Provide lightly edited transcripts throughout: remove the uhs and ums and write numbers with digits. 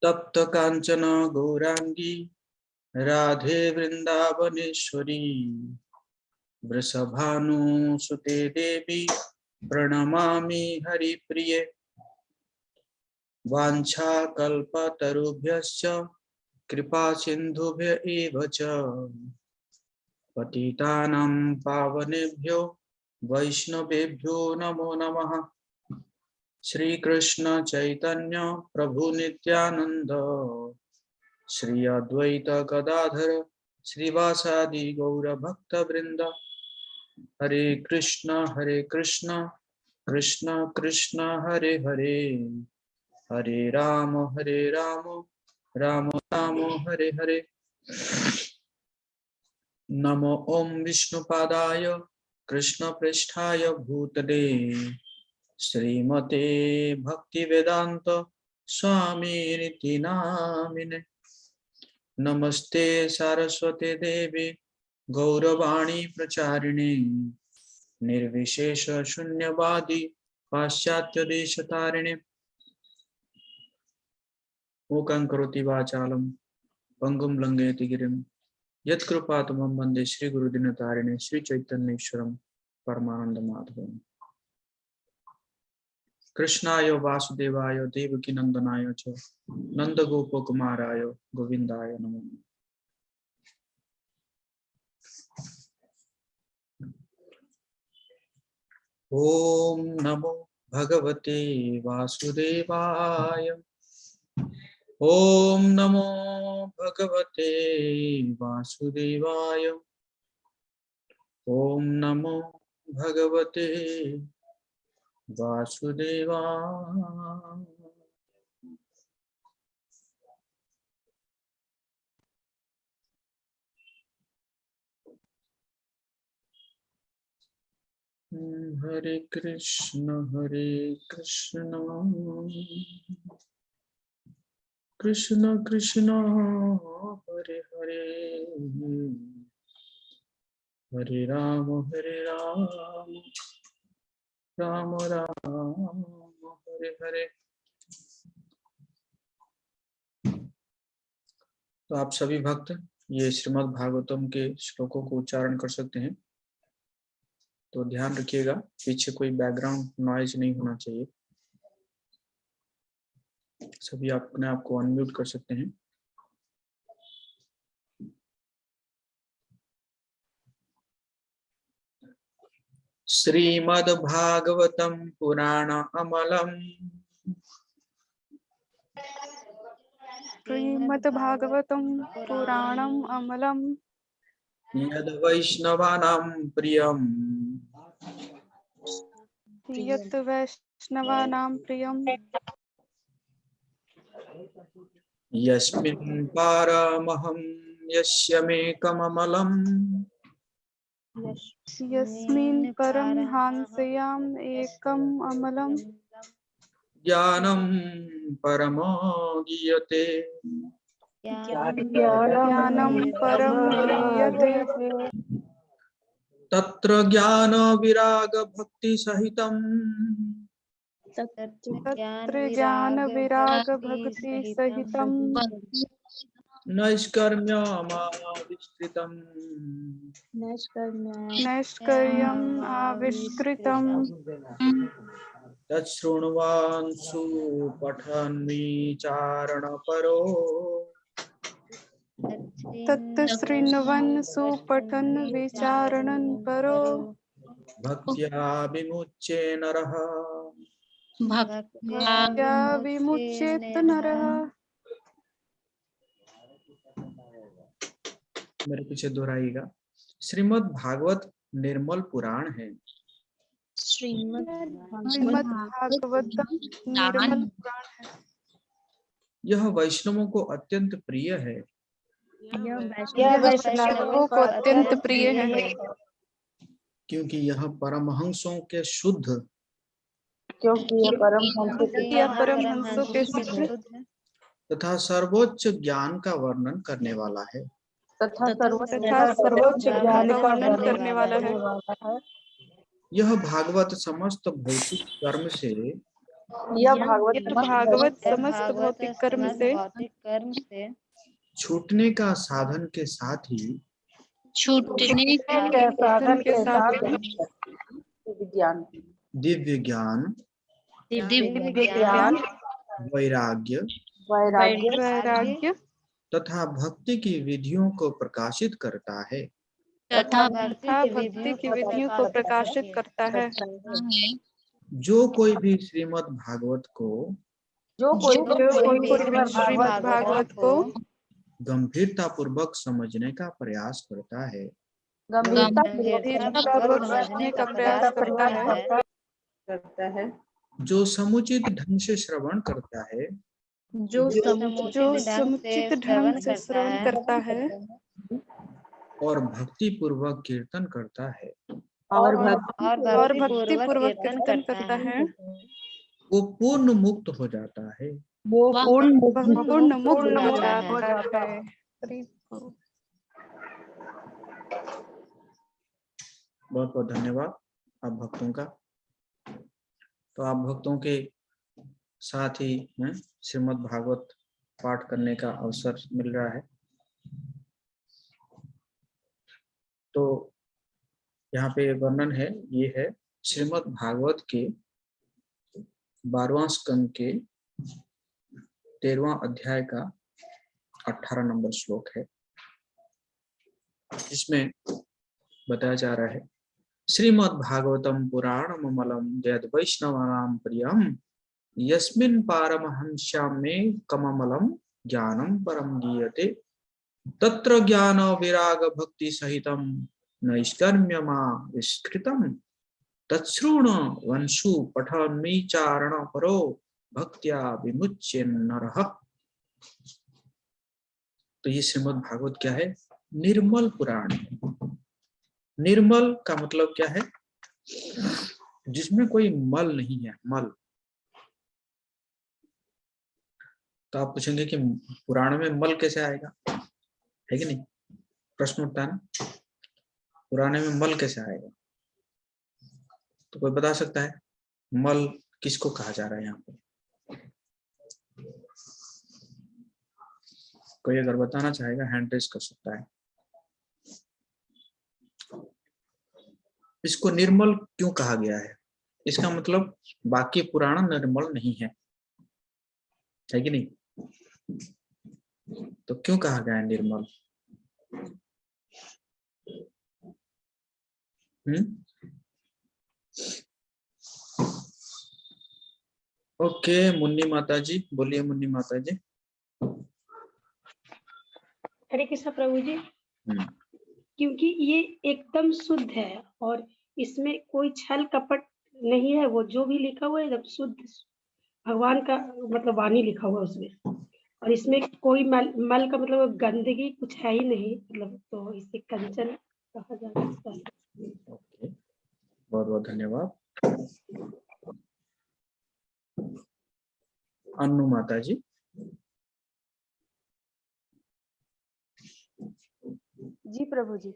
तप्त कांचन गौरांगी राधे वृंदावनेश्वरी वृषभानुसुते देवी प्रणमामि हरिप्रिये वाञ्छाकल्पतरुभ्यश्च कृपा सिन्धुभ्य एव च पतितानां पावनेभ्यो वैष्णवेभ्यो नमो नमः। श्री कृष्ण चैतन्य प्रभु नित्यानंद श्री अद्वैत गदाधर श्रीवासादि गौर भक्त वृंद हरे कृष्ण कृष्ण कृष्ण हरे हरे हरे राम राम राम हरे हरे। नमो ओम विष्णुपादाय कृष्ण पृष्ठाय भूतले श्रीमते भक्तिवेदांत स्वामी निति नामिने। नमस्ते सारस्वते देवी गौरवाणी प्रचारिणे निर्विशेष शून्यवादी पाश्चात्य देशतारिणे। मूकं करोति वाचालं पंगुं लंघयति गिरिं यत्कृपातमं वन्दे श्री गुरुदिनतारिणे श्री चैतन्येश्वरं परमानंद माधवम्। कृष्णाय वासुदेवाय देवकी नंदनाय च नंद गोपकुमाराय गोविंदाय नमो। ओम नमो भगवते वासुदेवाय ओम नमो भगवते वासुदेवाय ओम नमो भगवते वासुदेवाय। हरे कृष्ण कृष्ण कृष्ण हरे हरे हरे राम राम राम हरे हरे। तो आप सभी भक्त ये श्रीमद् भागवतम के श्लोकों को उच्चारण कर सकते हैं। तो ध्यान रखिएगा पीछे कोई बैकग्राउंड नॉइज नहीं होना चाहिए। सभी अपने आप को अनम्यूट कर सकते हैं। श्रीमद् भागवतम पुराण अमलम श्रीमद् भागवतम पुराणम अमलम यद वैष्णवानां प्रियम यत् वैष्णवानां प्रियं यस्मिन् पारमहं यस्यमेकममलम् यस्मिन् परमहंस्याम् एकम् अमलं ज्ञानं परमोदीयते ज्ञानं परं गीयते। तत्र ज्ञान विराग भक्ति सहितं तत्र ज्ञान विराग भक्ति सहितं नैष्कर्म्यमाविष्कृतम् नैष्कर्म्यम् आविष्कृतम् तच्छृण्वान् सुपठन्विचारणपरो तत् शृण्वन् सुपठन् विचारणन् परो भक्त्या विमुच्ये नरः भक्त्या विमुच्येत नरः। मेरे पीछे दोहराइएगा। श्रीमद् भागवत निर्मल पुराण है। श्रीमद् भागवतम निर्मल पुराण है। यह वैष्णवों को अत्यंत प्रिय है यह वैष्णवों को अत्यंत प्रिय है क्योंकि यह परमहंसों के शुद्ध यह परमहंसों के शुद्ध तथा सर्वोच्च ज्ञान का वर्णन करने वाला है तथा सर्वोच्च ज्ञान का वर्णन करने वाला है। यह भागवत समस्त भौतिक कर्म से यह भागवत समस्त भौतिक कर्म से छूटने का साधन के साथ ही छूटने के साधन के साथ विज्ञान दिव्य ज्ञान, दिव्य ज्ञान, वैराग्य वैराग्य तथा भक्ति की विधियों को प्रकाशित करता है। तथा भक्ति की विधियों को प्रकाशित करता है। जो कोई भी श्रीमद् भागवत को जो कोई श्रीमद् भागवत को गंभीरता पूर्वक समझने का प्रयास करता है, गंभीरतापूर्वक समझने का प्रयास करता है, जो समुचित ढंग से श्रवण करता है, जो समुचित ढंग से श्रवण करता है और भक्ति पूर्वक कीर्तन करता है, और भक्ति पूर्वक कीर्तन करता है, वो पूर्ण मुक्त हो जाता है। वो पूर्ण मुक्त हो जाता है। बहुत बहुत धन्यवाद आप भक्तों का। तो आप भक्तों के साथ ही श्रीमद् भागवत पाठ करने का अवसर मिल रहा है। तो यहाँ पे वर्णन है, ये है श्रीमद् भागवत के 12वां स्कंद के 13वां अध्याय का 18 नंबर श्लोक है, जिसमें बताया जा रहा है, श्रीमद् भागवतम पुराणम अमलम यद् वैष्णवानां प्रियम यस्मिन् पारमहंस्यामे कममलम ज्ञानम परम गीयते तत्र ज्ञान विराग भक्ति सहितम नैष्कर्म्यमा विस्कृतम तत्श्रुण वंशु पठन्मीचारण परो भक्त्या विमुच्य नरः। तो ये श्रीमद् भागवत क्या है? निर्मल पुराण। निर्मल का मतलब क्या है? जिसमें कोई मल नहीं है, मल। तो आप पूछेंगे कि पुराण में मल कैसे आएगा, है कि नहीं? प्रश्न उठता है ना, पुराने में मल कैसे आएगा? तो कोई बता सकता है मल किसको कहा जा रहा है यहाँ पे? कोई अगर बताना चाहेगा हैंड रेज कर सकता है। इसको निर्मल क्यों कहा गया है? इसका मतलब बाकी पुराण निर्मल नहीं है कि नहीं? तो क्यों कहा गया है निर्मल? ओके, मुन्नी माता जी बोलिए। मुन्नी माता जी। हरे कृष्ण प्रभु जी। क्योंकि ये एकदम शुद्ध है और इसमें कोई छल कपट नहीं है, वो जो भी लिखा हुआ है एकदम शुद्ध भगवान का मतलब वाणी लिखा हुआ उसमें, और इसमें कोई मल का मतलब गंदगी कुछ है ही नहीं, मतलब तो इसे कंचन कहा जाता है। ओके, बहुत बहुत धन्यवाद। अन्नू माता जी। जी प्रभु जी।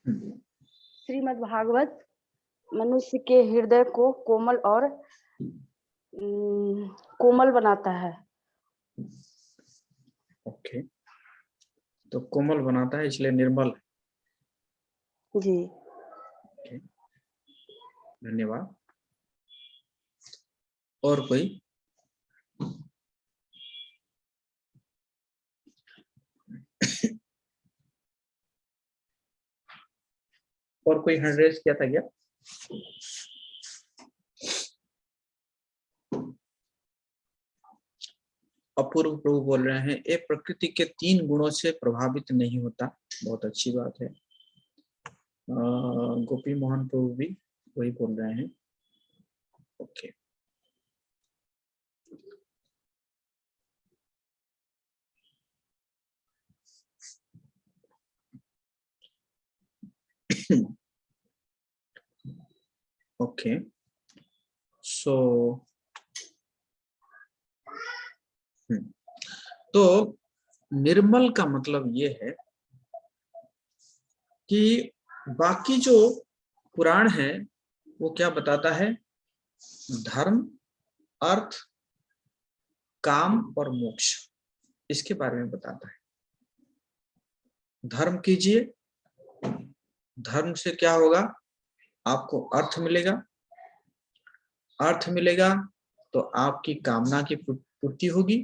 श्रीमद् भागवत मनुष्य के हृदय को कोमल और कोमल बनाता है। ओके, तो कोमल बनाता है इसलिए निर्मल है। जी ओके, धन्यवाद। और कोई? और कोई हैंड रेज किया था क्या? अपूर्व प्रभु बोल रहे हैं, ये प्रकृति के 3 गुणों से प्रभावित नहीं होता। बहुत अच्छी बात है। गोपी मोहन प्रभु भी वही बोल रहे हैं। ओके, ओके, सो तो निर्मल का मतलब ये है कि बाकी जो पुराण है वो क्या बताता है? धर्म, अर्थ काम और मोक्ष, इसके बारे में बताता है। धर्म कीजिए, धर्म से क्या होगा, आपको अर्थ मिलेगा, अर्थ मिलेगा तो आपकी कामना की पूर्ति होगी,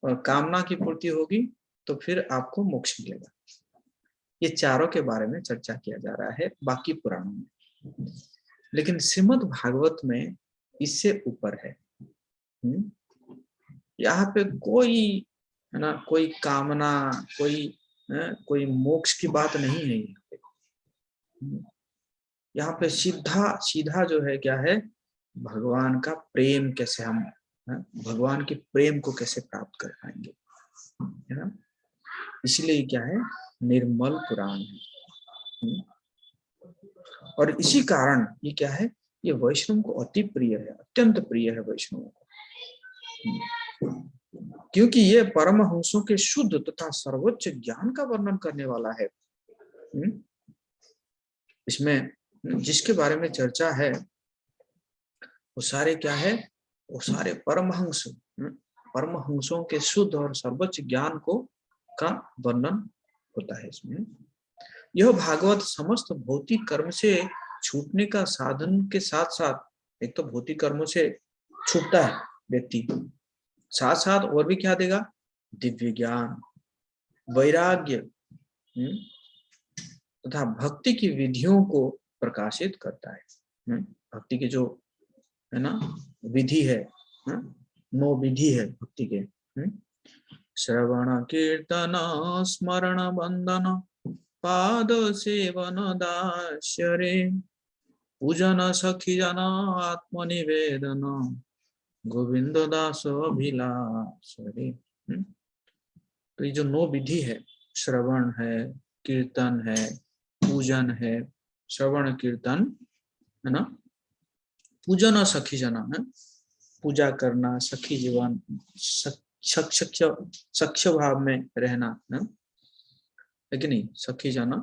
और कामना की पूर्ति होगी तो फिर आपको मोक्ष मिलेगा। ये चारों के बारे में चर्चा किया जा रहा है बाकी पुराणों में, लेकिन श्रीमद् भागवत में इससे ऊपर है। यहाँ पे कोई है ना, कोई कामना, कोई मोक्ष की बात नहीं है। यहाँ पे सीधा सीधा जो है क्या है, भगवान का प्रेम कैसे हम भगवान के प्रेम को कैसे प्राप्त कर पाएंगे, है ना। इसलिए क्या है, निर्मल पुराण है। और इसी कारण ये क्या है, ये वैष्णव को अति प्रिय है, अत्यंत प्रिय है वैष्णव को, क्योंकि ये परमहंसों के शुद्ध तथा सर्वोच्च ज्ञान का वर्णन करने वाला है। इसमें जिसके बारे में चर्चा है वो सारे क्या है, वो सारे परमहंस, परमहंसों के शुद्ध और सर्वोच्च ज्ञान को का वर्णन होता है इसमें। यह भागवत समस्त भौतिक कर्म से छूटने का साधन के साथ साथ, एक तो भौतिक कर्मों से छूटता है व्यक्ति, साथ साथ और भी क्या देगा, दिव्य ज्ञान, वैराग्य तथा भक्ति की विधियों को प्रकाशित करता है। भक्ति के जो है ना विधि है, 9 विधि है भक्ति के, श्रवण कीर्तन स्मरण वंदन पाद सेवन दास्यरे पूजन सखी जन आत्मनिवेदन गोविंद दास अभिलाष रे। तो ये जो 9 विधि है, श्रवण है, कीर्तन है, पूजन है, श्रवण कीर्तन है ना, पूजन और सखी जना है, पूजा करना, सखी जीवन, सख्य भाव में रहना है कि नहीं, सखी जना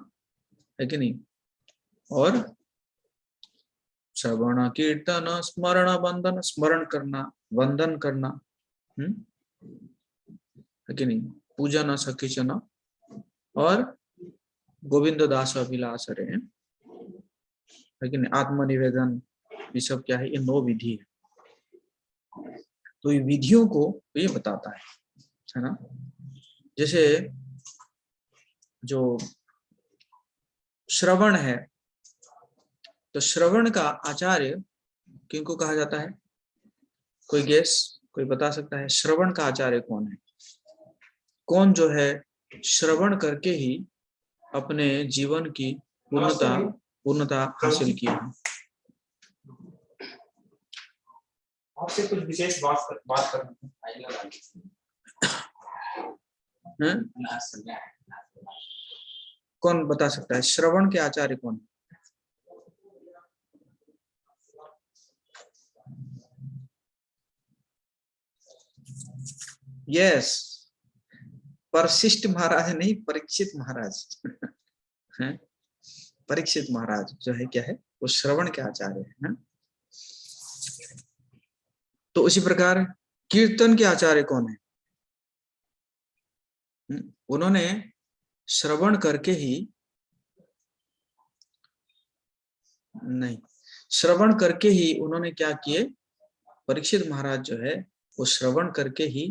है कि नहीं, और श्रवण कीर्तन स्मरण वंदन, स्मरण करना, वंदन करना है कि नहीं, पूजन सखी जना, और गोविंद दास अभिलाष रे है कि नहीं, आत्मनिवेदन, ये सब क्या है, ये 9 विधि है। तो ये विधियों को ये बताता है ना। जैसे जो श्रवण है, तो श्रवण का आचार्य किनको कहा जाता है, कोई गेस, कोई बता सकता है श्रवण का आचार्य कौन है? कौन जो है श्रवण करके ही अपने जीवन की पूर्णता हासिल की है? आपसे कुछ विशेष बात करना है। कौन बता सकता है श्रवण के आचार्य कौन है? यस, परशिष्ट महाराज नहीं, परीक्षित महाराज हैं। परीक्षित महाराज जो है क्या है, वो श्रवण के आचार्य है। तो उसी प्रकार कीर्तन के आचार्य कौन है? उन्होंने श्रवण करके ही, नहीं, श्रवण करके ही उन्होंने क्या किए, परीक्षित महाराज जो है वो श्रवण करके ही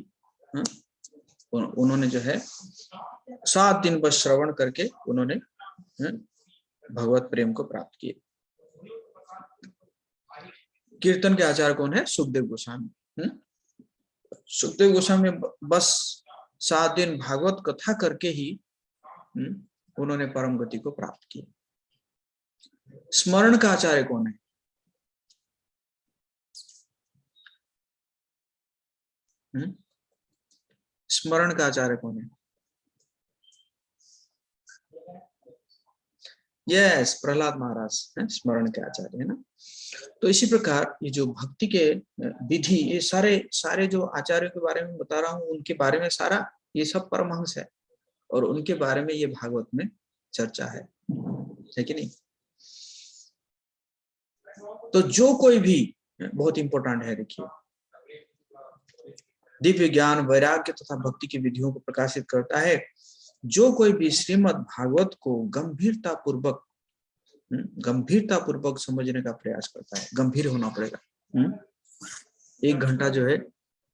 उन्होंने जो है 7 दिन बस श्रवण करके उन्होंने भगवत प्रेम को प्राप्त किए। कीर्तन के आचार्य कौन है? सुखदेव गोस्वामी। सुखदेव गोस्वामी बस 7 दिन भागवत कथा करके ही उन्होंने परम गति को प्राप्त किया। स्मरण का आचार्य कौन है? स्मरण का आचार्य कौन है? यस, प्रहलाद महाराज है स्मरण के आचार्य, है ना। तो इसी प्रकार ये जो भक्ति के विधि, ये सारे जो आचार्यों के बारे में बता रहा हूँ, उनके बारे में सारा ये सब परमहंस है, और उनके बारे में ये भागवत में चर्चा है कि नहीं। तो जो कोई भी, बहुत इंपॉर्टेंट है, देखिए, दिव्य ज्ञान, वैराग्य तथा भक्ति की विधियों को प्रकाशित करता है। जो कोई भी श्रीमद् भागवत को गंभीरता पूर्वक समझने का प्रयास करता है, गंभीर होना पड़ेगा। 1 घंटा जो है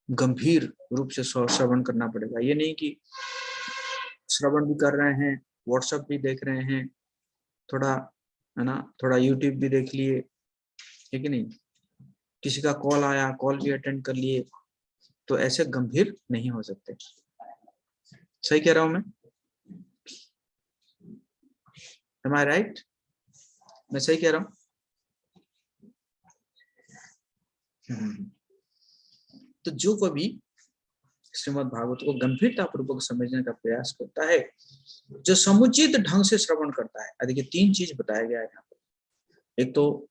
गंभीर रूप से श्रवण करना पड़ेगा। ये नहीं कि श्रवण भी कर रहे हैं, व्हाट्सएप भी देख रहे हैं, थोड़ा है ना, थोड़ा यूट्यूब भी देख लिए, है कि नहीं, किसी का कॉल आया, कॉल भी अटेंड कर लिए, तो ऐसे गंभीर नहीं हो सकते। सही कह रहा हूं मैं? Am I right? मैं सही कह रहा हूं? तो जो कोई भी श्रीमद् भागवत को गंभीरता पूर्वक समझने का प्रयास करता है, जो समुचित ढंग से श्रवण करता है, देखिए 3 चीज बताया गया है यहाँ पर। एक तो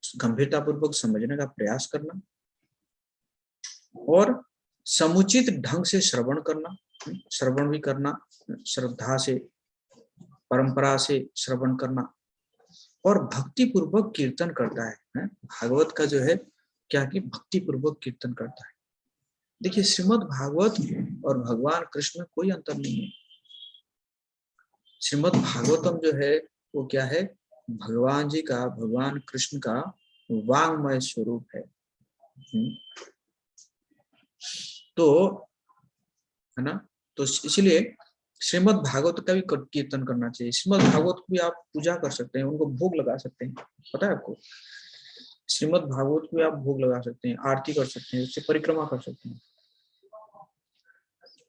गंभीरता पूर्वक समझने का प्रयास करना, और समुचित ढंग से श्रवण करना, श्रवण भी करना, श्रद्धा से, परंपरा से श्रवण करना, और भक्ति पूर्वक कीर्तन करता है। भागवत का जो है क्या कि भक्ति पूर्वक कीर्तन करता है। देखिए श्रीमद् भागवत और भगवान कृष्ण में कोई अंतर नहीं है। श्रीमद् भागवतम जो है वो क्या है, भगवान जी का, भगवान कृष्ण का वांगमय स्वरूप है। तो है ना, तो इसलिए श्रीमद् भागवत का भी कीर्तन करना चाहिए। श्रीमद् भागवत को भी आप पूजा कर सकते हैं, उनको भोग लगा सकते हैं, पता है आपको। श्रीमद् भागवत को भी आप भोग लगा सकते हैं, आरती कर सकते हैं, उससे परिक्रमा कर सकते हैं।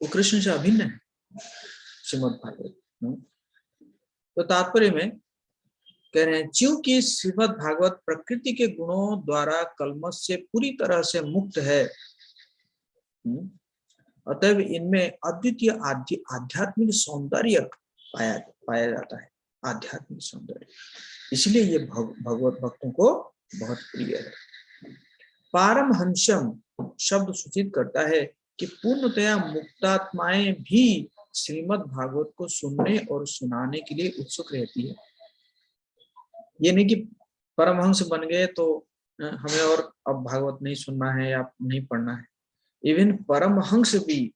वो कृष्ण से अभिन्न है श्रीमद् भागवत। तो तात्पर्य में कह रहे हैं, क्योंकि श्रीमद् भागवत प्रकृति के गुणों द्वारा कल्मश से पूरी तरह से मुक्त है, अतएव इनमें अद्वितीय आध्यात्मिक सौंदर्य पाया जाता है, आध्यात्मिक सौंदर्य। इसलिए ये भगवत भक्तों को बहुत प्रिय है। पारमहंसम शब्द सूचित करता है कि पूर्णतया मुक्तात्माएं भी श्रीमद् भागवत को सुनने और सुनाने के लिए उत्सुक रहती है। ये नहीं कि परमहंस बन गए तो हमें और अब भागवत नहीं सुनना है या नहीं पढ़ना है। इवन परमहंस भी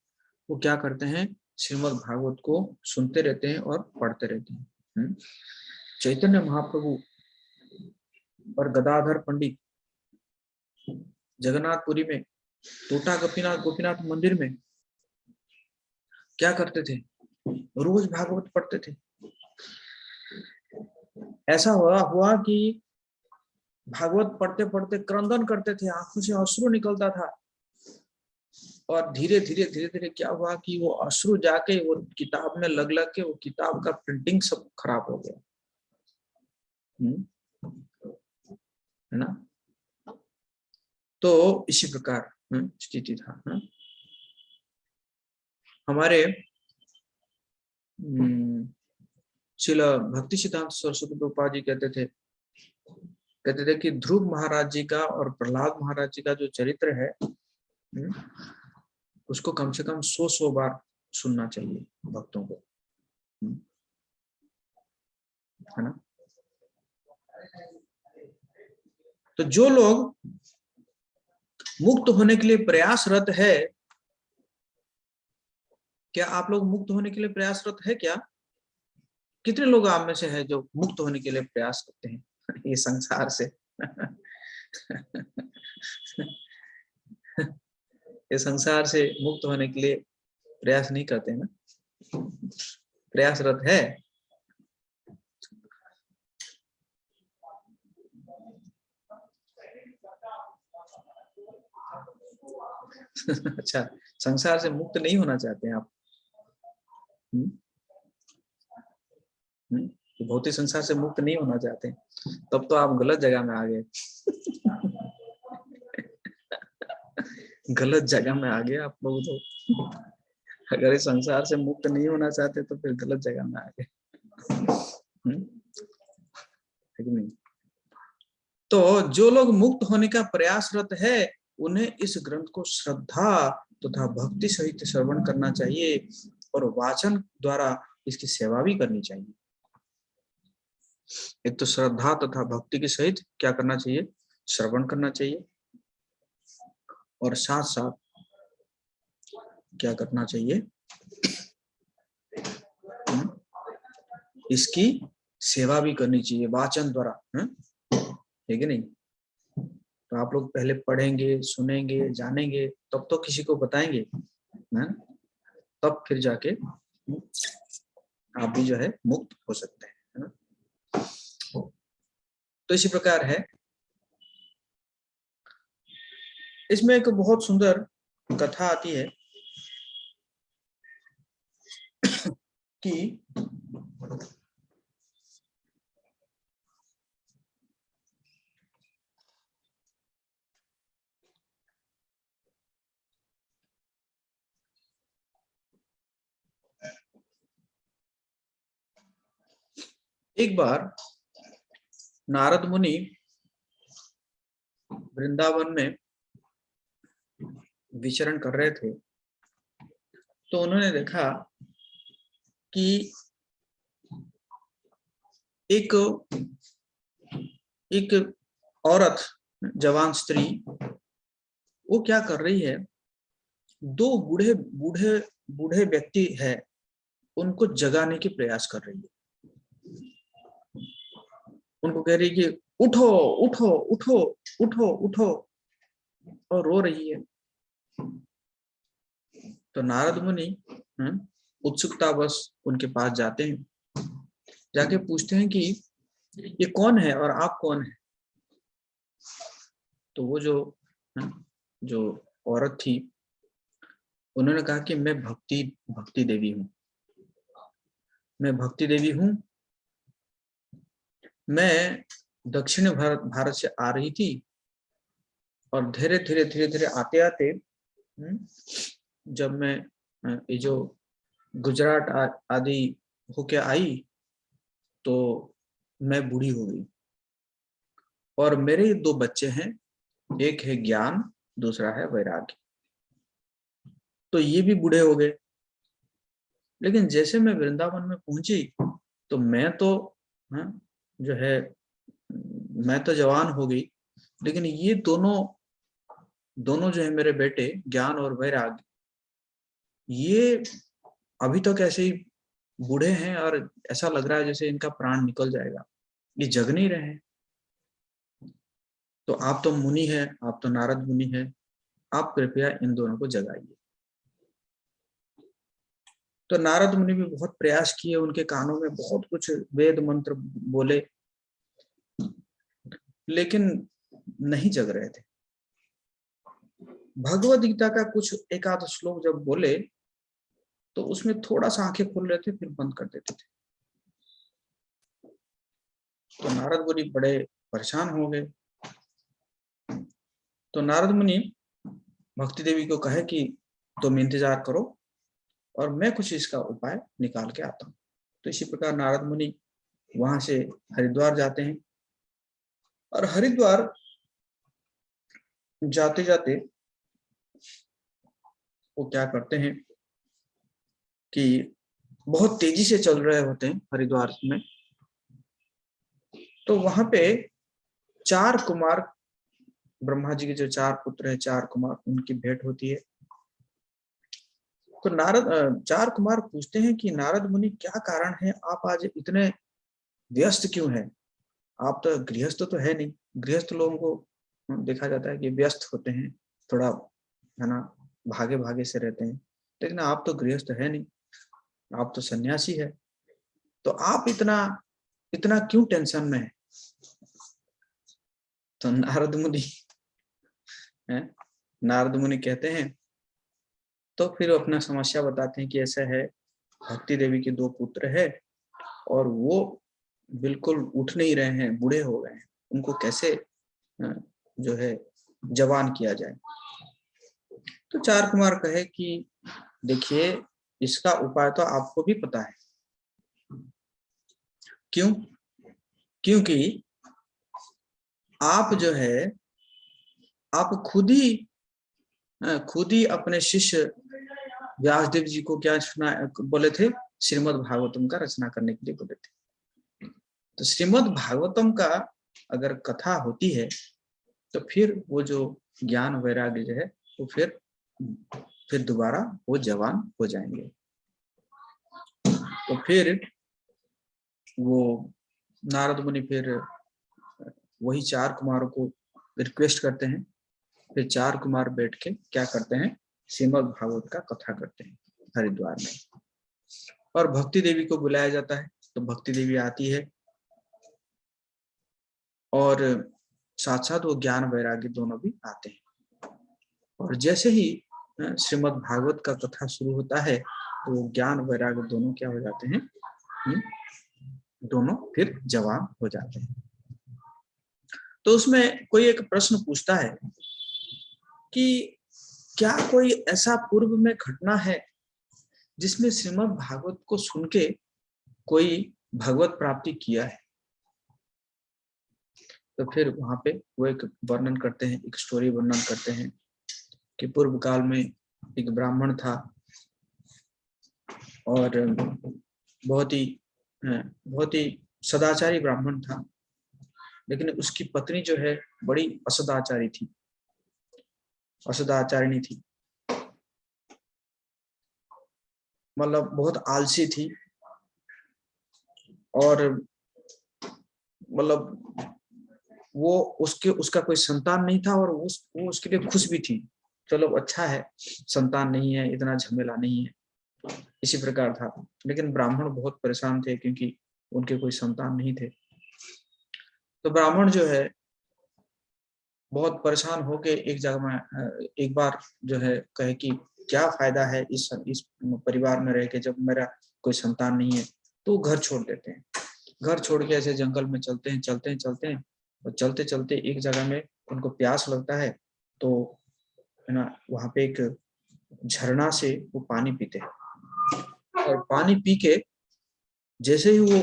वो क्या करते हैं, श्रीमद् भागवत को सुनते रहते हैं और पढ़ते रहते हैं। चैतन्य महाप्रभु और गदाधर पंडित जगन्नाथपुरी में टोटा गोपीनाथ मंदिर में क्या करते थे, रोज भागवत पढ़ते थे। ऐसा हुआ कि भागवत पढ़ते पढ़ते क्रंदन करते थे, आंखों से अश्रु निकलता था, और धीरे धीरे क्या हुआ कि वो अश्रु जाके वो किताब में लग के वो किताब का प्रिंटिंग सब खराब हो गया, है ना। तो इसी प्रकार स्थिति था। हमारे श्रील भक्ति सिद्धांत सरस्वती प्रभुपाद जी कहते थे कि ध्रुव महाराज जी का और प्रहलाद महाराज जी का जो चरित्र है उसको कम से कम 100 बार सुनना चाहिए भक्तों को, है ना। तो जो लोग मुक्त होने के लिए प्रयासरत है, क्या आप लोग मुक्त होने के लिए प्रयासरत है क्या? कितने लोग आप में से है जो मुक्त होने के लिए प्रयास करते हैं ये संसार से? ये संसार से मुक्त होने के लिए प्रयास नहीं करते ना, प्रयासरत है। अच्छा, संसार से मुक्त नहीं होना चाहते हैं आप? भौतिक संसार से मुक्त नहीं होना चाहते हैं, तब तो आप गलत जगह में आ गए। गलत जगह में आ गए आप लोग तो। अगर इस संसार से मुक्त नहीं होना चाहते तो फिर गलत जगह में आ गए। तो जो लोग मुक्त होने का प्रयासरत है उन्हें इस ग्रंथ को श्रद्धा तथा भक्ति सहित श्रवण करना चाहिए और वाचन द्वारा इसकी सेवा भी करनी चाहिए। एक तो श्रद्धा तथा भक्ति के सहित क्या करना चाहिए, श्रवण करना चाहिए, और साथ साथ क्या करना चाहिए, इसकी सेवा भी करनी चाहिए वाचन द्वारा, है कि नहीं। तो आप लोग पहले पढ़ेंगे, सुनेंगे, जानेंगे, तब तो किसी को बताएंगे, तब फिर जाके आप भी जो है मुक्त हो सकते हैं, है ना। तो इसी प्रकार है, इसमें एक बहुत सुंदर कथा आती है कि एक बार नारद मुनि वृंदावन में विचरण कर रहे थे, तो उन्होंने देखा कि एक औरत, जवान स्त्री, वो क्या कर रही है, दो बूढ़े बूढ़े बूढ़े व्यक्ति है, उनको जगाने की प्रयास कर रही है। उनको कह रही है कि उठो उठो उठो उठो उठो, और रो रही है। तो नारद मुनि उत्सुकतावश उनके पास जाते हैं, जाके पूछते हैं कि ये कौन है और आप कौन है। तो वो जो औरत थी, उन्होंने कहा कि मैं भक्ति देवी हूँ, मैं भक्ति देवी हूँ। मैं दक्षिण भारत से आ रही थी, और धीरे धीरे आते आते जब मैं ये जो गुजरात आदि होके आई, तो मैं बूढ़ी हो गई, और मेरे 2 बच्चे हैं, एक है ज्ञान, दूसरा है वैराग्य। तो ये भी बूढ़े हो गए। लेकिन जैसे मैं वृंदावन में पहुंची, तो मैं तो जो है, मैं तो जवान हो गई, लेकिन ये दोनों जो है मेरे बेटे, ज्ञान और वैराग्य, ये अभी तक ऐसे ही बूढ़े हैं, और ऐसा लग रहा है जैसे इनका प्राण निकल जाएगा, ये जग नहीं रहे हैं। तो आप तो मुनि है, आप तो नारद मुनि है, आप कृपया इन दोनों को जगाइए। तो नारद मुनि भी बहुत प्रयास किए, उनके कानों में बहुत कुछ वेद मंत्र बोले, लेकिन नहीं जग रहे थे। भगवद गीता का कुछ एक आध श्लोक जब बोले, तो उसमें थोड़ा सा आंखें खोल रहे थे, फिर बंद कर देते थे। तो नारद मुनि बड़े परेशान हो गए। तो नारद मुनि भक्ति देवी को कहे कि तुम इंतजार करो, और मैं कुछ इसका उपाय निकाल के आता हूँ। तो इसी प्रकार नारद मुनि वहां से हरिद्वार जाते हैं, और हरिद्वार जाते जाते वो क्या करते हैं कि बहुत तेजी से चल रहे होते हैं हरिद्वार में। तो वहां पे 4 कुमार, ब्रह्मा जी के जो 4 पुत्र हैं, 4 कुमार, उनकी भेंट होती है। तो 4 कुमार पूछते हैं कि नारद मुनि, क्या कारण है, आप आज इतने व्यस्त क्यों हैं? आप तो गृहस्थ तो है नहीं। गृहस्थ लोगों को देखा जाता है कि व्यस्त होते हैं, थोड़ा, है ना, भागे भागे से रहते हैं, लेकिन आप तो गृहस्थ है नहीं, आप तो सन्यासी है, तो आप इतना क्यों टेंशन में है? तो नारद मुनि कहते हैं, तो फिर अपना समस्या बताते हैं कि ऐसा है, भक्ति देवी के 2 पुत्र है, और वो बिल्कुल उठ नहीं रहे हैं, बूढ़े हो गए हैं, उनको कैसे जो है जवान किया जाए। तो 4 कुमार कहे कि देखिए, इसका उपाय तो आपको भी पता है। क्यों? क्योंकि आप जो है, आप खुद ही अपने शिष्य व्यासदेव जी को क्या बोले थे, श्रीमद् भागवतम का रचना करने के लिए बोले थे। तो श्रीमद् भागवतम का अगर कथा होती है, तो फिर वो जो ज्ञान वैराग्य जो है, वो फिर दोबारा वो जवान हो जाएंगे। तो फिर वो नारद मुनि फिर वही 4 कुमारों को रिक्वेस्ट करते हैं। फिर 4 कुमार बैठ के क्या करते हैं, श्रीमद् भागवत का कथा करते हैं हरिद्वार में। और भक्ति देवी को बुलाया जाता है, तो भक्ति देवी आती है और साथ साथ वो ज्ञान वैराग्य दोनों भी आते हैं। और जैसे ही श्रीमद् भागवत का कथा शुरू होता है तो वो ज्ञान वैराग्य दोनों क्या हो जाते हैं, दोनों फिर जवान हो जाते हैं। तो उसमें कोई एक प्रश्न पूछता है कि क्या कोई ऐसा पूर्व में घटना है जिसमें श्रीमद् भागवत को सुन के कोई भगवत प्राप्ति किया है। तो फिर वहां पे वो एक वर्णन करते हैं, एक स्टोरी वर्णन करते हैं कि पूर्व काल में एक ब्राह्मण था और बहुत ही सदाचारी ब्राह्मण था, लेकिन उसकी पत्नी जो है बड़ी असदाचारी थी, असदाचारिणी थी, मतलब बहुत आलसी थी और मतलब वो उसका कोई संतान नहीं था और वो उसके लिए खुश भी थी, चलो अच्छा है संतान नहीं है, इतना झमेला नहीं है, इसी प्रकार था। लेकिन ब्राह्मण बहुत परेशान थे क्योंकि उनके कोई संतान नहीं थे। तो ब्राह्मण जो है बहुत परेशान होके एक जगह में एक बार जो है कहे कि क्या फायदा है इस परिवार में रह के जब मेरा कोई संतान नहीं है। तो घर छोड़ देते हैं, घर छोड़ के ऐसे जंगल में चलते हैं और चलते चलते एक जगह में उनको प्यास लगता है, तो है ना वहां पे एक झरना से वो पानी पीते हैं और पानी पी के जैसे ही वो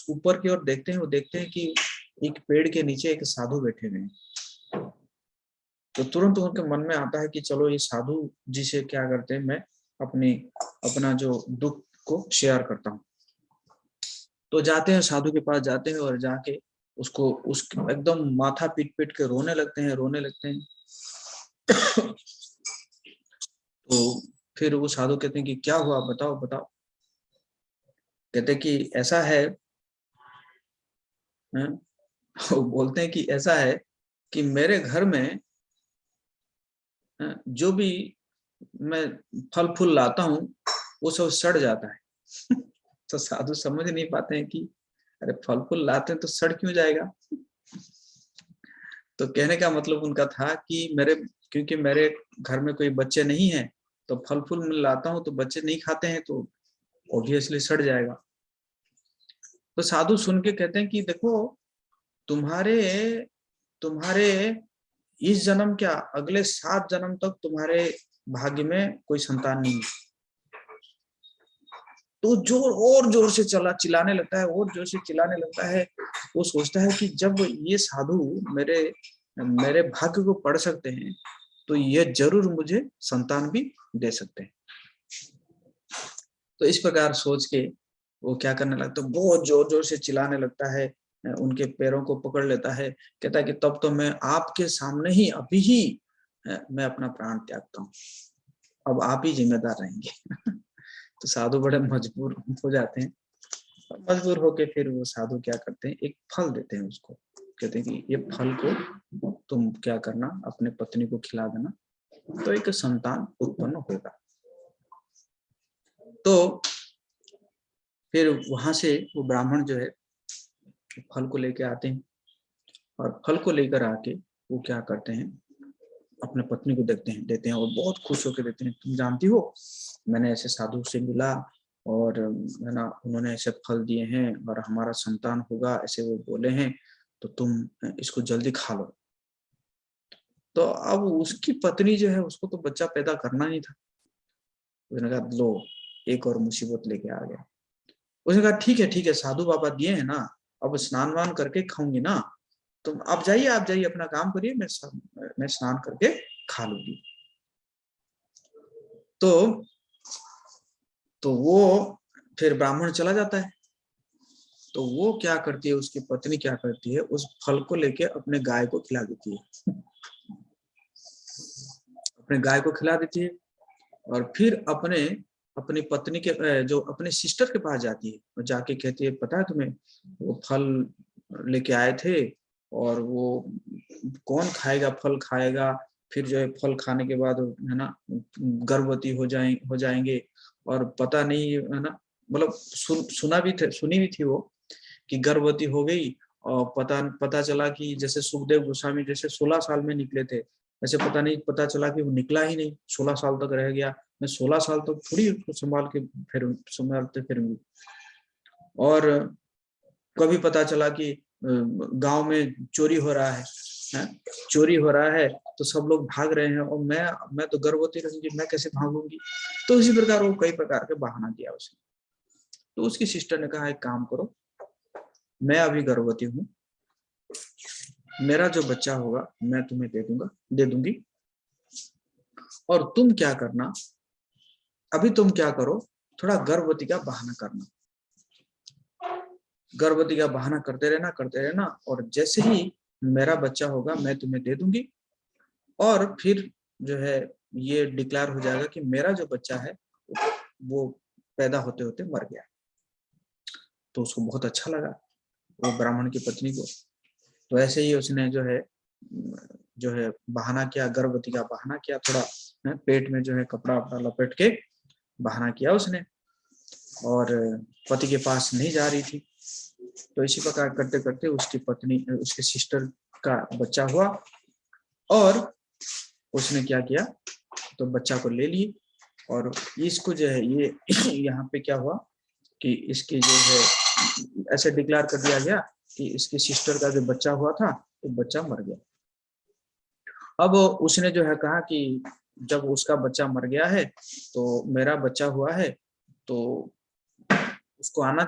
ऊपर की ओर देखते हैं, वो देखते हैं कि एक पेड़ के नीचे एक साधु बैठे हुए हैं। तो तुरंत उनके मन में आता है कि चलो ये साधु जी से क्या करते हैं, मैं अपना जो दुख को शेयर करता हूँ। तो जाते हैं साधु के पास जाते हैं और जाके उसको एकदम माथा पीट के रोने लगते हैं। तो फिर वो साधु कहते हैं कि क्या हुआ, बताओ। कहते कि ऐसा है, वो बोलते हैं कि ऐसा है कि मेरे घर में जो भी मैं फल फूल लाता हूँ वो सब सड़ जाता है। तो साधु समझ नहीं पाते हैं कि अरे फल फूल लाते हैं तो सड़ क्यों जाएगा। तो कहने का मतलब उनका था कि क्योंकि मेरे घर में कोई बच्चे नहीं है, तो फल फूल मैं लाता हूँ तो बच्चे नहीं खाते हैं तो ऑब्वियसली सड़ जाएगा। तो साधु सुन के कहते हैं कि देखो तुम्हारे इस जन्म क्या अगले 7 जन्म तक तुम्हारे भाग्य में कोई संतान नहीं है। तो और जोर से चिल्लाने लगता है। वो सोचता है कि जब ये साधु मेरे भाग्य को पढ़ सकते हैं तो ये जरूर मुझे संतान भी दे सकते हैं। तो इस प्रकार सोच के वो क्या करने लगता है, बहुत जोर से चिल्लाने लगता है, उनके पैरों को पकड़ लेता है, कहता है कि तब तो मैं आपके सामने ही अभी ही मैं अपना प्राण त्यागता हूँ, अब आप ही जिम्मेदार रहेंगे। तो साधु बड़े मजबूर हो जाते हैं। मजबूर होके फिर वो साधु क्या करते हैं, एक फल देते हैं उसको, कहते हैं कि ये फल को तुम क्या करना, अपने पत्नी को खिला देना तो एक संतान उत्पन्न होगा। तो फिर वहां से वो ब्राह्मण जो है फल को लेके आते हैं और फल को लेकर आके वो क्या करते हैं, अपने पत्नी को देते हैं और बहुत खुश होकर देते हैं। तुम जानती हो मैंने ऐसे साधु से मिला और है ना उन्होंने ऐसे फल दिए हैं और हमारा संतान होगा ऐसे वो बोले हैं, तो तुम इसको जल्दी खा लो। तो अब उसकी पत्नी जो है उसको तो बच्चा पैदा करना नहीं था। उसने कहा लो एक और मुसीबत लेके आ गया। उसने कहा ठीक है साधु बाबा दिए हैं ना, अब स्नान वान करके खाऊंगी ना, तुम आप जाइए अपना काम करिए, मैं स्नान करके खा लूंगी। तो वो फिर ब्राह्मण चला जाता है। तो वो क्या करती है, उसकी पत्नी क्या करती है, उस फल को लेके अपने गाय को खिला देती है, अपने गाय को खिला देती है। और फिर अपनी पत्नी के जो अपने सिस्टर के पास जाती है और जाके कहती है, पता है तुम्हें वो फल लेके आए थे और वो कौन खाएगा, फल खाएगा, फिर जो है फल खाने के बाद है ना गर्भवती हो जाएंगे और पता नहीं है ना, मतलब सुनी भी थी वो कि गर्भवती हो गई और पता चला कि जैसे सुखदेव गोस्वामी जैसे 16 साल में निकले थे, ऐसे पता चला कि वो निकला ही नहीं, 16 साल तक रह गया। मैं 16 साल तक थोड़ी उसको संभालते फिरूंगी। और कभी पता चला कि गांव में चोरी हो रहा है, चोरी हो रहा है तो सब लोग भाग रहे हैं और मैं तो गर्भवती रहूंगी, मैं कैसे भागूंगी। तो इसी प्रकार वो कई प्रकार के बहाना दिया उसने। तो उसकी सिस्टर ने कहा, एक काम करो, मैं अभी गर्भवती हूँ, मेरा जो बच्चा होगा मैं तुम्हें दे दूंगी, और तुम क्या करना, अभी तुम क्या करो, थोड़ा गर्भवती का बहाना करना, गर्भवती का बहाना करते रहना, और जैसे ही मेरा बच्चा होगा मैं तुम्हें दे दूंगी, और फिर जो है ये डिक्लेयर हो जाएगा कि मेरा जो बच्चा है वो पैदा होते होते मर गया। तो उसको बहुत अच्छा लगा वो ब्राह्मण की पत्नी को। तो ऐसे ही उसने जो है बहाना किया, गर्भवती का बहाना किया, थोड़ा पेट में जो है कपड़ा लपेट के बहाना किया उसने, और पति के पास नहीं जा रही थी। तो इसी प्रकार करते करते उसकी पत्नी, उसके सिस्टर का बच्चा हुआ, और उसने क्या किया, तो बच्चा को ले ली। और इसको जो है ये यहाँ पे क्या हुआ कि इसके जो है ऐसे डिक्लेयर कर दिया गया कि इसकी सिस्टर का जो बच्चा हुआ था तो बच्चा मर गया। अब उसने जो है कहा कि जब उसका बच्चा मर गया है तो मेरा बच्चा हुआ है, तो उसको आना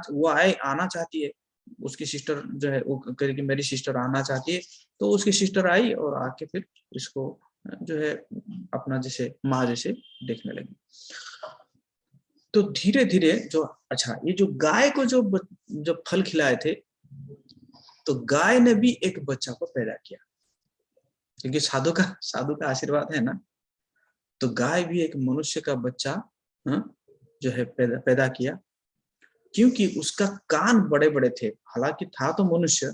चाहती है, उसकी सिस्टर जो है वो कह रही कि मेरी सिस्टर आना चाहती है। तो उसकी सिस्टर आई और आके फिर इसको जो है अपना जैसे माँ जैसे देखने लगी। तो धीरे धीरे जो ये जो गाय को जो फल खिलाए थे, तो गाय ने भी एक बच्चा को पैदा किया, क्योंकि साधु का आशीर्वाद है ना। तो गाय भी एक मनुष्य का बच्चा जो है पैदा किया, क्योंकि उसका कान बड़े बड़े थे, हालांकि था तो मनुष्य,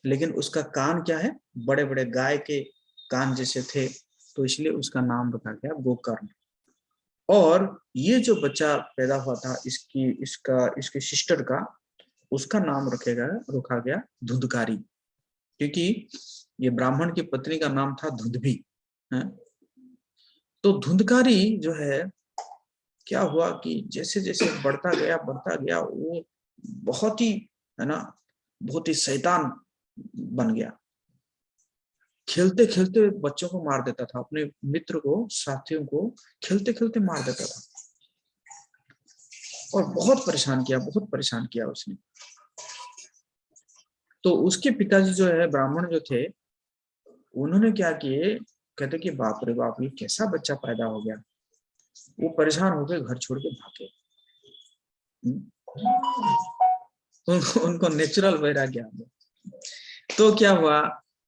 लेकिन उसका कान क्या है, बड़े बड़े गाय के कान जैसे थे, तो इसलिए उसका नाम रखा गया गोकर्ण। और ये जो बच्चा पैदा हुआ था इसकी सिस्टर का, उसका नाम रखा गया धुंधकारी, क्योंकि ये ब्राह्मण की पत्नी का नाम था धुंधभी। तो धुंधकारी जो है क्या हुआ कि जैसे जैसे बढ़ता गया वो बहुत ही शैतान बन गया। खेलते खेलते बच्चों को मार देता था, अपने मित्र को, साथियों को खेलते खेलते मार देता था, और बहुत परेशान किया उसने। तो उसके पिताजी जो है ब्राह्मण जो थे, उन्होंने क्या किए, कहते कि बाप रे बाप, ये कैसा बच्चा पैदा हो गया। वो परेशान होकर घर छोड़ के भागे। उनको नेचुरल वैराग्य आ गया। तो क्या हुआ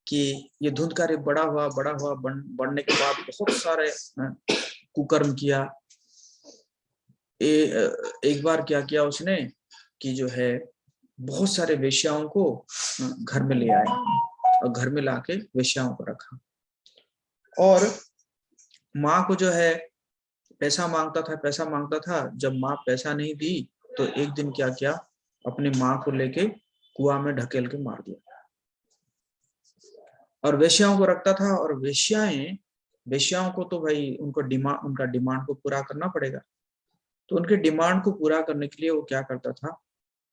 कि ये धुंधकारी बड़ा हुआ, बढ़ने के बाद बहुत सारे कुकर्म किया। एक बार क्या किया उसने कि जो है बहुत सारे वेश्याओं को घर में ले आया, और घर में लाके वेश्याओं को रखा, और माँ को जो है पैसा मांगता था। जब माँ पैसा नहीं दी तो एक दिन क्या किया, अपनी माँ को लेके कुआं में ढकेल के मार दिया, और वेश्याओं को रखता था। और वेश्याओं को तो भाई उनका डिमांड को पूरा करना पड़ेगा। तो उनके डिमांड को पूरा करने के लिए वो क्या करता था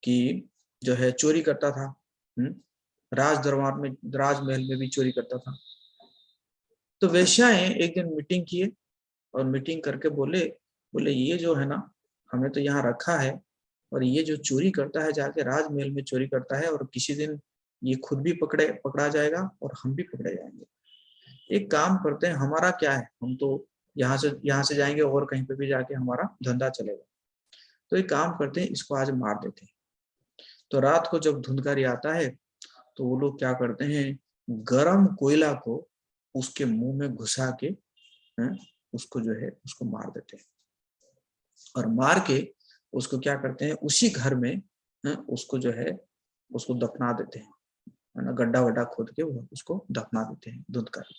कि जो है चोरी करता था, राजमहल में भी चोरी करता था। तो वेश्याएं एक दिन मीटिंग किए, और मीटिंग करके बोले ये जो है ना, हमें तो यहाँ रखा है, और ये जो चोरी करता है जाके राजमहल में चोरी करता है, और किसी दिन ये खुद भी पकड़ा जाएगा और हम भी पकड़े जाएंगे। एक काम करते हैं, हमारा क्या है, हम तो यहाँ से जाएंगे और कहीं पे भी जाके हमारा धंधा चलेगा। तो एक काम करते हैं, इसको आज मार देते हैं। तो रात को जब धुंधकारी आता है तो वो लोग क्या करते हैं, गरम कोयला को उसके मुंह में घुसा के उसको जो है उसको मार देते हैं, और मार के उसको क्या करते हैं, उसी घर में उसको जो है उसको दफना देते हैं, है ना, गड्ढा वड्ढा खोद के वो उसको दफना देते हैं धुंधकारी।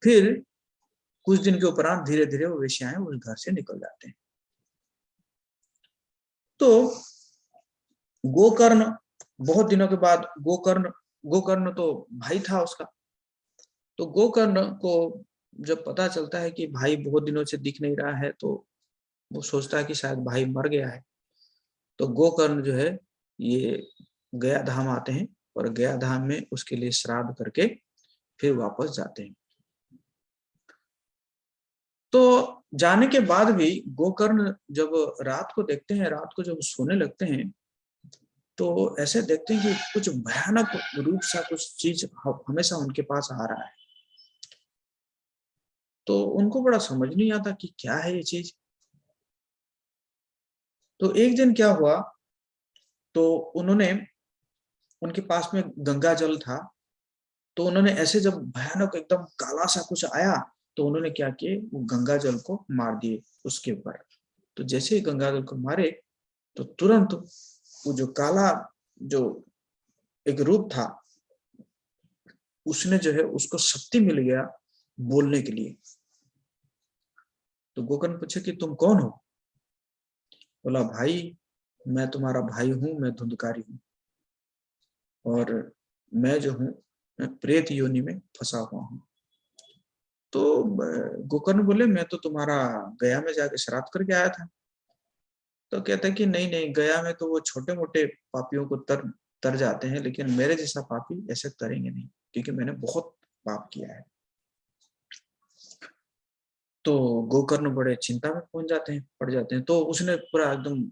फिर कुछ दिन के उपरांत धीरे धीरे वो वेश्याएं उस घर से निकल जाते हैं। तो गोकर्ण बहुत दिनों के बाद, गोकर्ण तो भाई था उसका, तो गोकर्ण को जब पता चलता है कि भाई बहुत दिनों से दिख नहीं रहा है, तो वो सोचता है कि शायद भाई मर गया है। तो गोकर्ण जो है ये गया धाम आते हैं, और गया धाम में उसके लिए श्राद्ध करके फिर वापस जाते हैं। तो जाने के बाद भी गोकर्ण जब रात को देखते हैं, रात को जब सोने लगते हैं, तो ऐसे देखते हैं कि कुछ भयानक रूप सा कुछ चीज हमेशा उनके पास आ रहा है। तो उनको बड़ा समझ नहीं आता कि क्या है ये चीज। तो एक दिन क्या हुआ, तो उन्होंने, उनके पास में गंगा जल था, तो उन्होंने ऐसे जब भयानक एकदम काला सा कुछ आया, तो उन्होंने क्या किए, वो गंगा जल को मार दिए उसके ऊपर। तो जैसे ही गंगा जल को मारे, तो तुरंत वो जो काला जो एक रूप था, उसने जो है उसको शक्ति मिल गया बोलने के लिए। तो गोकर्ण पूछे कि तुम कौन हो? बोला भाई मैं तुम्हारा भाई हूं, मैं धुंधकारी हूं, और मैं जो हूं प्रेत योनि में फंसा हुआ हूं। तो गोकर्ण बोले मैं तो तुम्हारा गया में जाके श्राद्ध करके आया था। तो कहते हैं कि नहीं नहीं, गया में तो वो छोटे मोटे पापियों को तर जाते हैं, लेकिन मेरे जैसा पापी ऐसे तरेंगे नहीं, क्योंकि मैंने बहुत पाप किया है। तो गोकर्ण बड़े चिंता में पड़ जाते हैं। तो उसने पूरा एकदम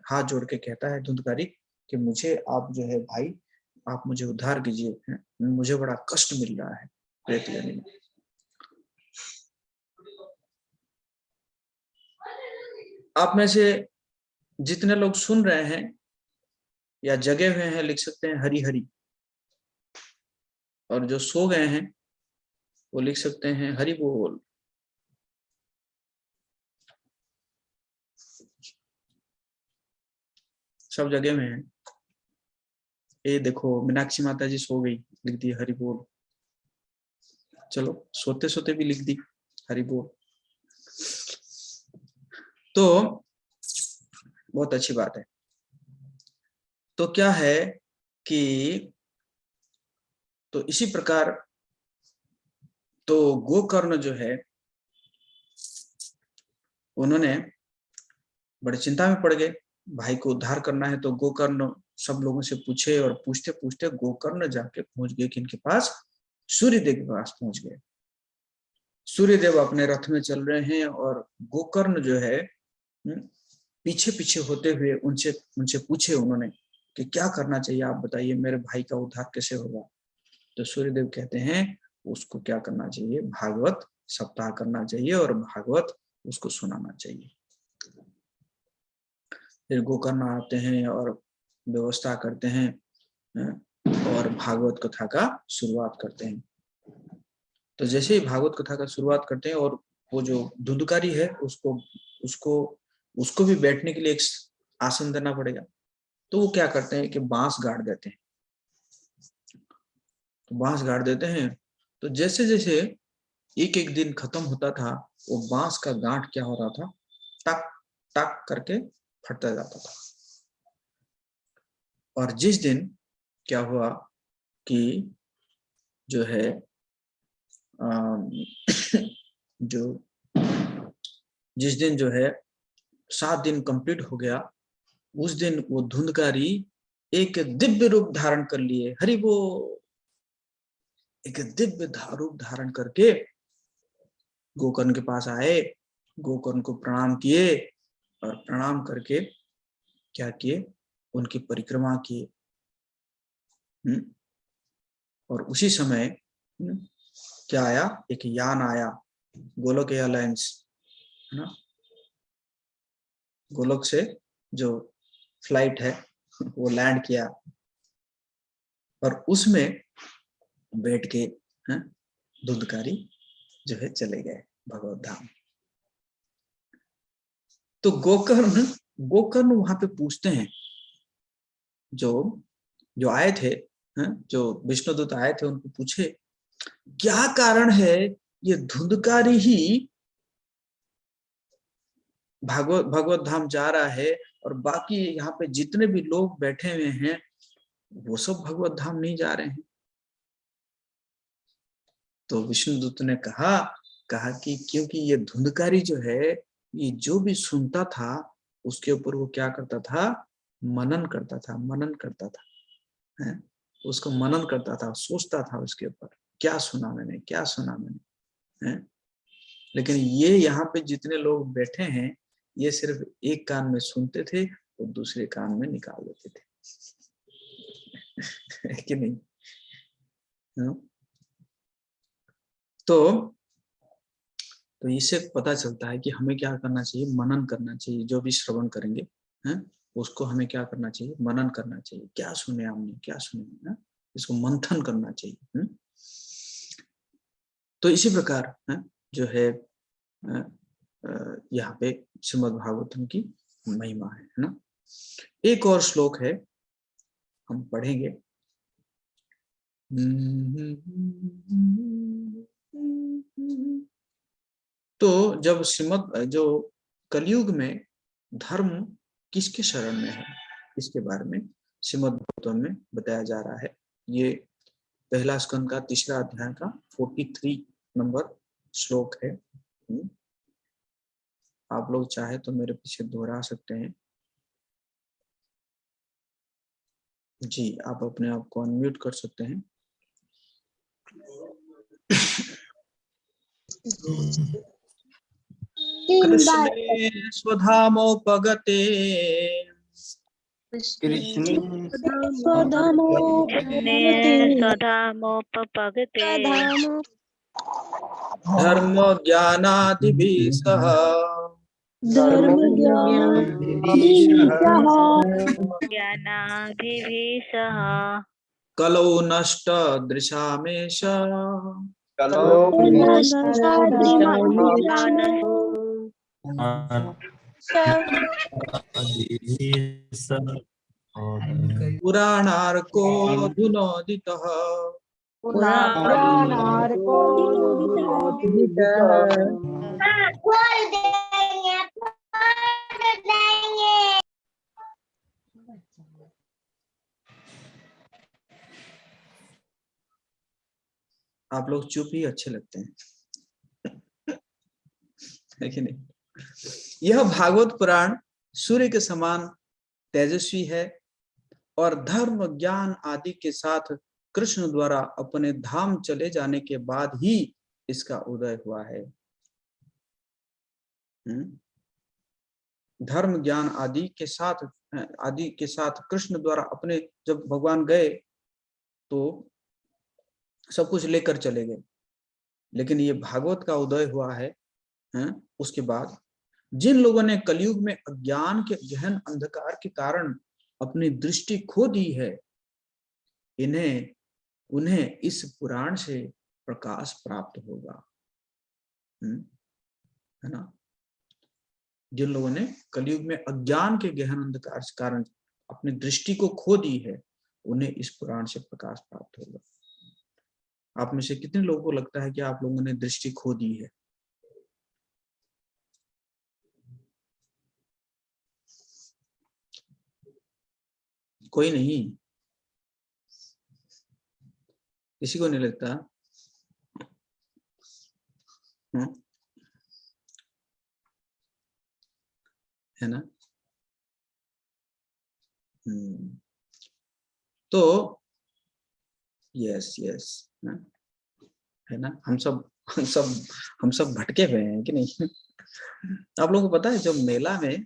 हाथ जोड़ के कहता है धुंधकारी कि मुझे आप जो है भाई, आप मुझे उद्धार कीजिए, मुझे बड़ा कष्ट मिल रहा है प्रेत योनि में। आप में से जितने लोग सुन रहे हैं या जगे हुए हैं, लिख सकते हैं हरि हरि, और जो सो गए हैं वो लिख सकते हैं हरि बोल। सब जगह में है। ये देखो मीनाक्षी माता जी सो गई, लिख दी हरि बोल। चलो सोते सोते भी लिख दी हरि बोल। तो बहुत अच्छी बात है। तो क्या है कि तो इसी प्रकार तो गोकर्ण जो है उन्होंने बड़ी चिंता में पड़ गए, भाई को उद्धार करना है। तो गोकर्ण सब लोगों से पूछे, और पूछते पूछते गोकर्ण जाके पहुंच गए किनके पास, सूर्यदेव के पास पहुंच गए। सूर्यदेव अपने रथ में चल रहे हैं, और गोकर्ण जो है पीछे पीछे होते हुए उनसे पूछे उन्होंने कि क्या करना चाहिए, आप बताइए, मेरे भाई का उद्धार कैसे होगा। तो सूर्यदेव कहते हैं उसको क्या करना चाहिए, भागवत सप्ताह करना चाहिए, और भागवत उसको सुनाना चाहिए। फिर गोकर्ण आते हैं और व्यवस्था करते हैं, और भागवत कथा का शुरुआत करते हैं। तो जैसे ही भागवत कथा का शुरुआत करते हैं, और वो जो धुंधकारी है उसको भी बैठने के लिए एक आसन देना पड़ेगा। तो वो क्या करते हैं कि बांस गाड़ देते हैं। तो बांस गाड़ देते हैं, तो जैसे जैसे एक एक दिन खत्म होता था, वो बांस का गांठ क्या हो रहा था, टक टक करके फटता जाता था। और जिस दिन क्या हुआ कि जो है जो जिस दिन जो है 7 दिन कंप्लीट हो गया, उस दिन वो धुंधकारी एक दिव्य रूप धारण कर लिए। हरि वो एक दिव्य रूप धारण करके गोकर्ण के पास आए, गोकर्ण को प्रणाम किए, और प्रणाम करके क्या किए, उनकी परिक्रमा किए। और उसी समय क्या आया, एक यान आया, गोलोक एयरलाइंस, है ना, गोलोक से जो फ्लाइट है वो लैंड किया, और उसमें बैठ के धुंधकारी जो है चले गए भगवत धाम। तो गोकर्ण वहां पे पूछते हैं, जो आए थे, जो विष्णुदूत आए थे, उनको पूछे क्या कारण है ये धुंधकारी ही भगवत धाम जा रहा है और बाकी यहाँ पे जितने भी लोग बैठे हुए हैं वो सब भगवत धाम नहीं जा रहे हैं। तो विष्णुदूत ने कहा कि क्योंकि ये धुंधकारी जो है, ये जो भी सुनता था उसके ऊपर वो क्या करता था, मनन करता था, है? उसको मनन करता था, सोचता था उसके ऊपर, क्या सुना मैंने, है? लेकिन ये यहाँ पे जितने लोग बैठे हैं, ये सिर्फ एक कान में सुनते थे और दूसरे कान में निकाल देते थे। कि नहीं? तो इससे पता चलता है कि हमें क्या करना चाहिए, मनन करना चाहिए। जो भी श्रवण करेंगे, हैं, उसको हमें क्या करना चाहिए, मनन करना चाहिए। क्या सुने हमने, क्या सुने, इसको मंथन करना चाहिए। तो इसी प्रकार जो है यहाँ पे श्रीमद् भागवतम की महिमा है ना। एक और श्लोक है, हम पढ़ेंगे। तो जब जो कलयुग में धर्म किसके शरण में है, इसके बारे में श्रीमद् भागवतम में बताया जा रहा है। ये पहला स्कंद का 3रा अध्याय का 43 नंबर श्लोक है। आप लोग चाहे तो मेरे पीछे दोहरा सकते हैं। जी, आप अपने आप को अनम्यूट कर सकते हैं। कृष्णे स्वधामोपगते स्वधामोपगते धर्म ज्ञानादिभिः सह ज्ञानाभिः सह कलौ नष्ट दृशामेष पुराणार्को धुनोदितः आप लोग चुप ही अच्छे लगते हैं, है कि नहीं? यह भागवत पुराण सूर्य के समान तेजस्वी है और धर्म ज्ञान आदि के साथ कृष्ण द्वारा अपने धाम चले जाने के बाद ही इसका उदय हुआ है। धर्म ज्ञान आदि के साथ कृष्ण द्वारा अपने, जब भगवान गए तो सब कुछ लेकर चले गए, लेकिन ये भागवत का उदय हुआ है, उसके बाद जिन लोगों ने कलयुग में अज्ञान के गहन अंधकार के कारण अपनी दृष्टि खो दी है, उन्हें इस पुराण से प्रकाश प्राप्त होगा, है ना। जिन लोगों ने कलयुग में अज्ञान के गहन अंधकार के कारण अपनी दृष्टि को खो दी है, उन्हें इस पुराण से प्रकाश प्राप्त होगा। आप में से कितने लोगों को लगता है कि आप लोगों ने दृष्टि खो दी है? कोई नहीं, किसी को नहीं लगता? है ना। तो यस है ना, हम सब भटके हुए हैं कि नहीं? आप लोगों को पता है, जब मेला में